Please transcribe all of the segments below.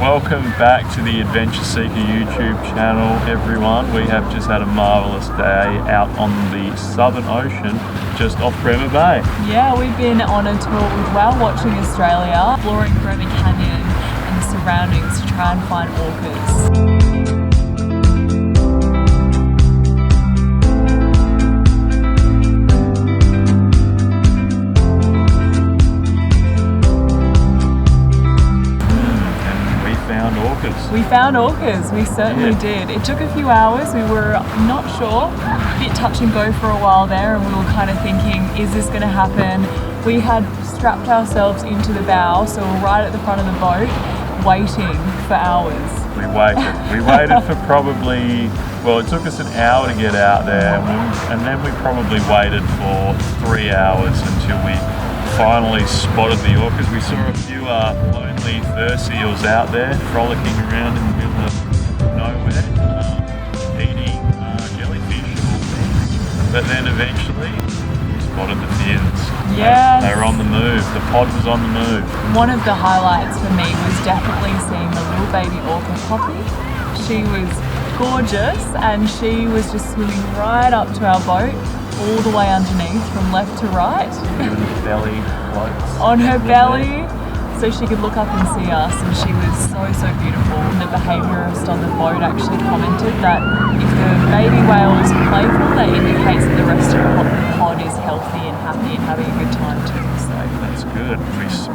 Welcome back to the Adventure Seeker YouTube channel, everyone. We have just had a marvellous day out on the Southern Ocean, just off Bremer Bay. Yeah, we've been on a tour with Whale Watching Australia, exploring Bremer Canyon and the surroundings to try and find orcas. Orcas. We found orcas, we certainly did. It took a few hours, we were not sure, a bit touch and go for a while there, and we were kind of thinking, is this going to happen? We had strapped ourselves into the bow, so we're right at the front of the boat, waiting for hours. We waited for probably, well, it took us an hour to get out there, and then we probably waited for 3 hours until we finally spotted the orcas. We saw a few lonely fur seals out there frolicking around in the middle of nowhere, eating jellyfish. But then eventually we spotted the fins. Yes. They were on the move. The pod was on the move. One of the highlights for me was definitely seeing the little baby orca Poppy. She was gorgeous and she was just swimming right up to our boat, all the way underneath from left to right. Even the belly floats. On her belly, so she could look up and see us, and she was so beautiful. The behaviourist on the boat actually commented that if the baby whale is playful, that indicates that the rest of the pod is healthy and happy and having a good time too. So that's good.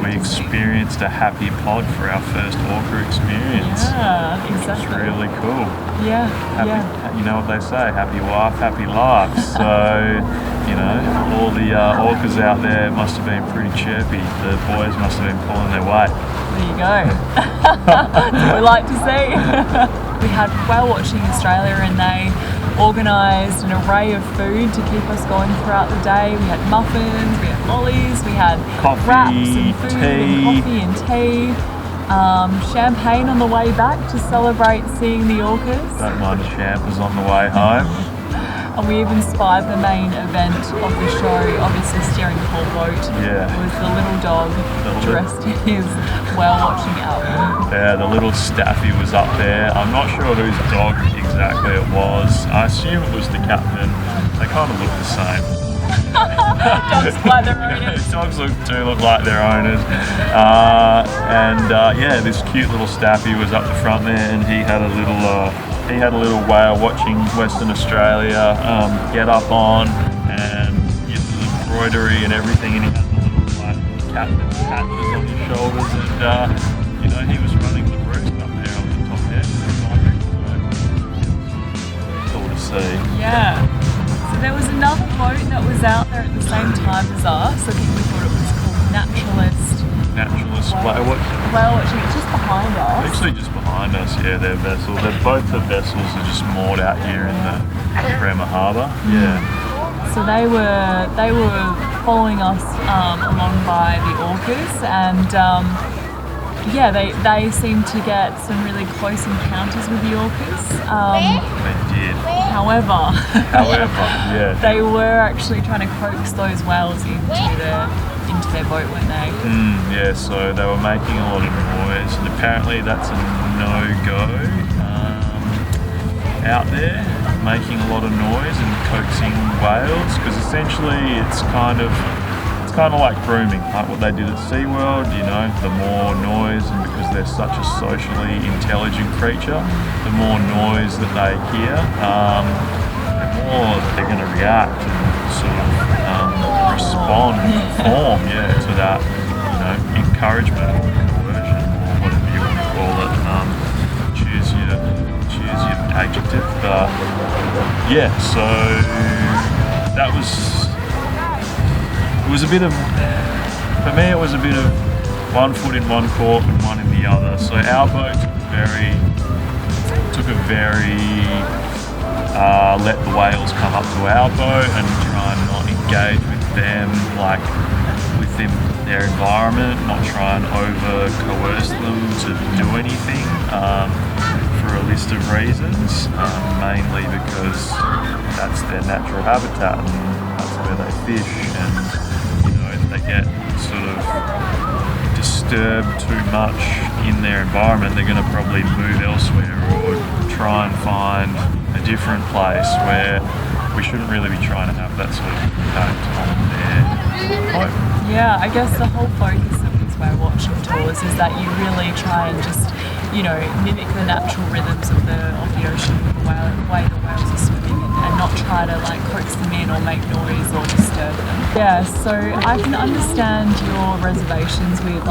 We experienced a happy pod for our first orca experience. Yeah, exactly. It's really cool. Yeah, You know what they say, happy wife, happy life. So, you know, all the orcas out there must have been pretty chirpy. The boys must have been pulling their weight. There you go. That's what we like to see. We had Whale Watching Australia and they organised an array of food to keep us going throughout the day. We had muffins, we had lollies, we had wraps and food and coffee and tea. Champagne on the way back to celebrate seeing the orcas. Don't mind the champers on the way home. And we even spied the main event of the show, obviously steering the whole boat. Yeah. It was the little dog dressed in his whale watching outfit. Yeah, the little staffy was up there. I'm not sure whose dog exactly it was. I assume it was the captain. They kind of look the same. Dogs look like their owners. Dogs do look like their owners. Yeah, this cute little staffy was up the front there, and he had a little whale watching Western Australia get up on, and the embroidery and everything, and he had the little like captain's patches on his shoulders, and you know, he was running the roost up there on the top there. So cool to see. Yeah. So there was another boat that was out there at the same time as us. I think we thought it was called Naturalist Whale Watching. Whale Watching. It's just behind us. Actually just behind us, yeah, their vessel. Both the vessels are just moored out here in the Bremer Harbour. Yeah. So they were following us along by the orcas, and yeah, they seemed to get some really close encounters with the orcas. They did. However, yeah. They were actually trying to coax those whales into their boat, weren't they? Yeah, so they were making a lot of noise, and apparently that's a no-go out there, making a lot of noise and coaxing whales, because essentially it's kind of like grooming, like what they did at SeaWorld. You know, the more noise, and because they're such a socially intelligent creature, the more noise that they hear, the more they're going to react and sort of respond and perform, to that, you know, encouragement or coercion or whatever you want to call it. Choose your adjective. So that was. It was a bit of, for me, it was a bit of one foot in one court and one in the other. So our boat took a very let the whales come up to our boat and try and not engage with them, like within their environment, not try and over coerce them to do anything for a list of reasons, mainly because that's their natural habitat and that's where they fish, and they get sort of disturb too much in their environment, they're going to probably move elsewhere or try and find a different place, where we shouldn't really be trying to have that sort of impact on their home. Yeah, I guess the whole focus of these whale watching tours is that you really try and just, mimic the natural rhythms of the ocean, the way the whales are swimming, and not try to coax them in or make noise or disturb them. Yeah, so I can understand your reservations with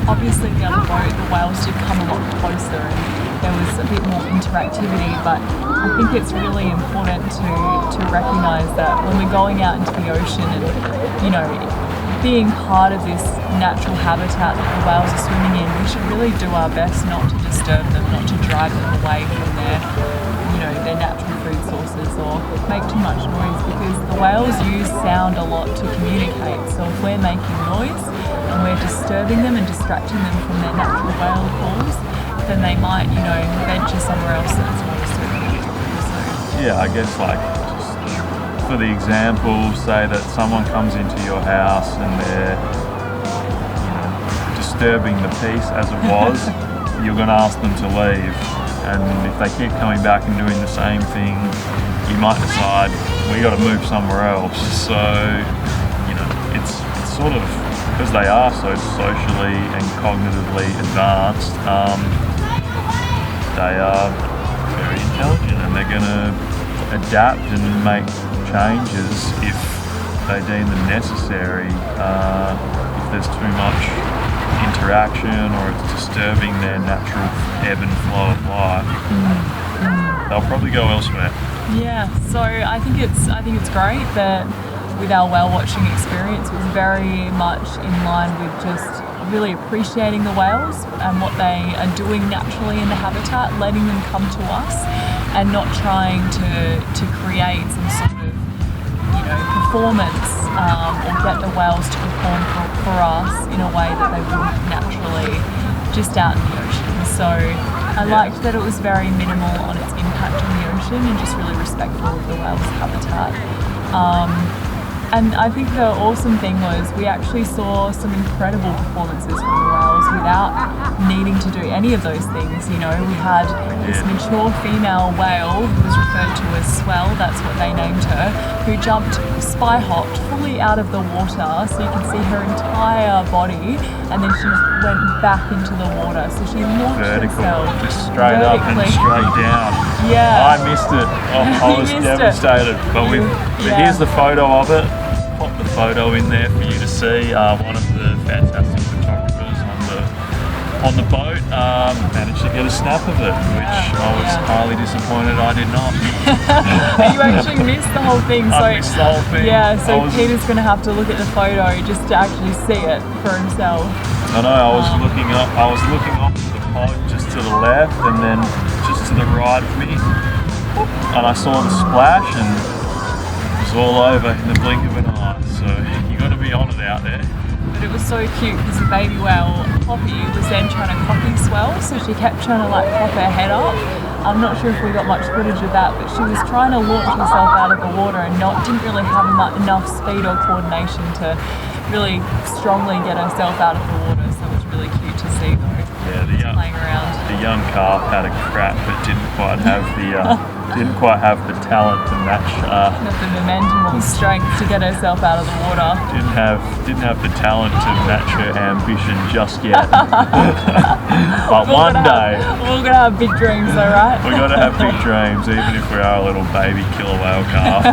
obviously the other boat, the whales did come a lot closer and there was a bit more interactivity, but I think it's really important to recognise that when we're going out into the ocean and, being part of this natural habitat that the whales are swimming in, we should really do our best not to disturb them, not to drive them away from their natural food sources or make too much noise, because the whales use sound a lot to communicate. So if we're making noise and we're disturbing them and distracting them from their natural whale calls, then they might, venture somewhere else that's more suitable. So, yeah, I guess for the example, say that someone comes into your house and they're disturbing the peace as it was, you're going to ask them to leave. And if they keep coming back and doing the same thing, you might decide we got to move somewhere else. So, it's sort of, because they are so socially and cognitively advanced, they are very intelligent, and they're going to adapt and make changes if they deem them necessary. If there's too much interaction or it's disturbing their natural ebb and flow of life, they'll probably go elsewhere. Yeah, so I think it's great that with our whale watching experience, it was very much in line with just really appreciating the whales and what they are doing naturally in the habitat, letting them come to us and not trying to create some sort of performance or get the whales to perform for us in a way that they would naturally just out in the ocean. So I liked that it was very minimal on its impact on the ocean and just really respectful of the whales' habitat. And I think the awesome thing was we actually saw some incredible performances from the whales without needing to do any of those things. We had this mature female whale who was referred to as Swell, that's what they named her, who jumped, spy hopped fully out of the water, so you can see her entire body, and then she went back into the water. So she launched herself just straight up and straight down. Yeah. I missed it. I was devastated. But here's the photo of it. Pop the photo in there for you to see. One of the fantastic photographers on the boat managed to get a snap of it, which I was highly disappointed I did not. You actually missed the whole thing. I missed the whole thing. Yeah, so Peter's going to have to look at the photo just to actually see it for himself. I know, I was looking up the pod just to the left and then just to the right of me, and I saw the splash and it was all over in the blink of an eye. So you got to be on it out there. But it was so cute because the baby whale, Poppy, was then trying to copy Swell, so she kept trying to pop her head up. I'm not sure if we got much footage of that, but she was trying to launch herself out of the water and didn't really have enough speed or coordination to really strongly get herself out of the water. So it was really cute to see though. Yeah, playing around. The young calf had a crack, but didn't quite have the talent to match. Not the momentum or the strength to get herself out of the water. Didn't have the talent to match her ambition just yet. But one day we're gonna have big dreams, though, right? We got to have big dreams, even if we are a little baby killer whale calf.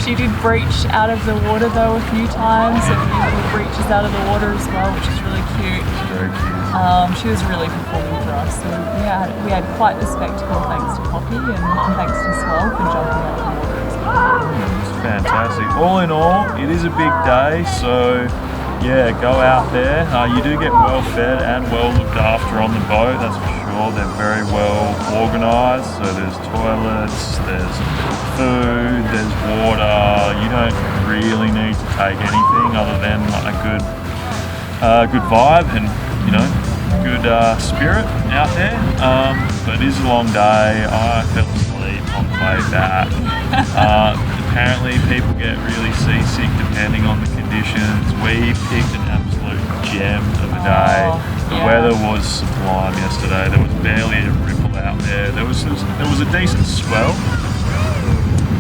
She did breach out of the water though a few times, a few little breaches out of the water as well, which is really cute. Very cute. She was really performing for us, so we had quite the spectacle thanks to Poppy and thanks to Swell for jumping out of the water as well. It's fantastic. All in all, it is a big day, so yeah, go out there. You do get well fed and well looked after on the boat, that's for sure. They're very well organised, so there's toilets, there's food, there's water. You don't really need to take anything other than a good vibe and good spirit out there. But it is a long day. I fell asleep on the way back. Apparently people get really seasick depending on the conditions. We picked an absolute gem of a day. The yeah. weather was sublime yesterday. There was barely a ripple out there. There was a decent swell,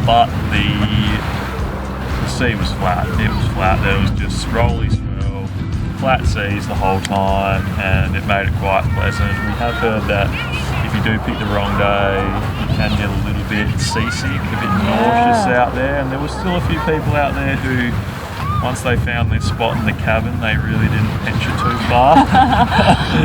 but the sea was flat. It was flat. There was just rolly swell, flat seas the whole time, and it made it quite pleasant. We have heard that if you do pick the wrong day, you can get a little bit seasick, a bit nauseous out there, and there was still a few people out there who, once they found their spot in the cabin, they really didn't venture too far.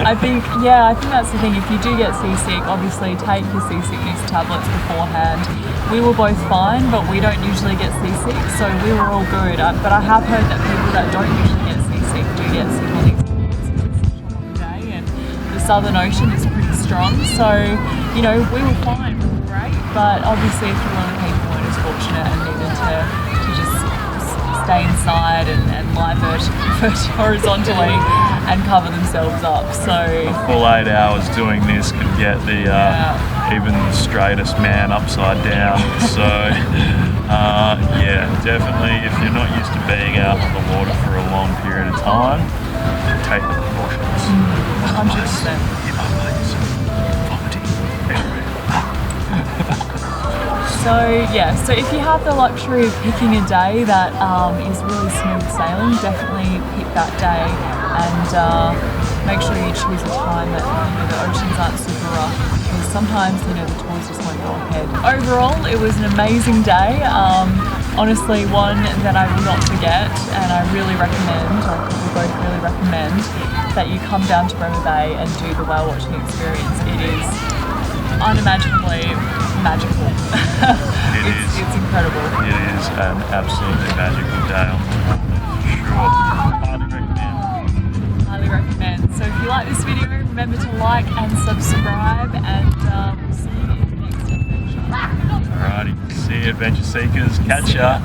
I think that's the thing. If you do get seasick, obviously take your seasickness tablets beforehand. We were both fine, but we don't usually get seasick, so we were all good. But I have heard that people that don't usually get seasick do get sick on these day, and the Southern Ocean is pretty strong, so we were fine, we were great. But obviously, if you're one of the people who is fortunate and needed to just stay inside and lie horizontally and cover themselves up. So a full 8 hours doing this can get the even the straightest man upside down. So definitely, if you're not used to being out on the water for a long period of time, take the precautions. 100%. Vomiting everywhere. So if you have the luxury of picking a day that is really smooth sailing, definitely pick that day, and make sure you choose a time that the oceans aren't super rough, because sometimes the tours just won't go ahead. Overall, it was an amazing day. Honestly, one that I will not forget, and I really recommend, we both really recommend, that you come down to Bremer Bay and do the whale watching experience. It is unimaginably magical. It's incredible. It is an absolutely magical day on the water, for sure. Highly recommend. So if you like this video, remember to like and subscribe, and we'll see you in the next adventure. Alrighty, see you, adventure seekers. Catch ya.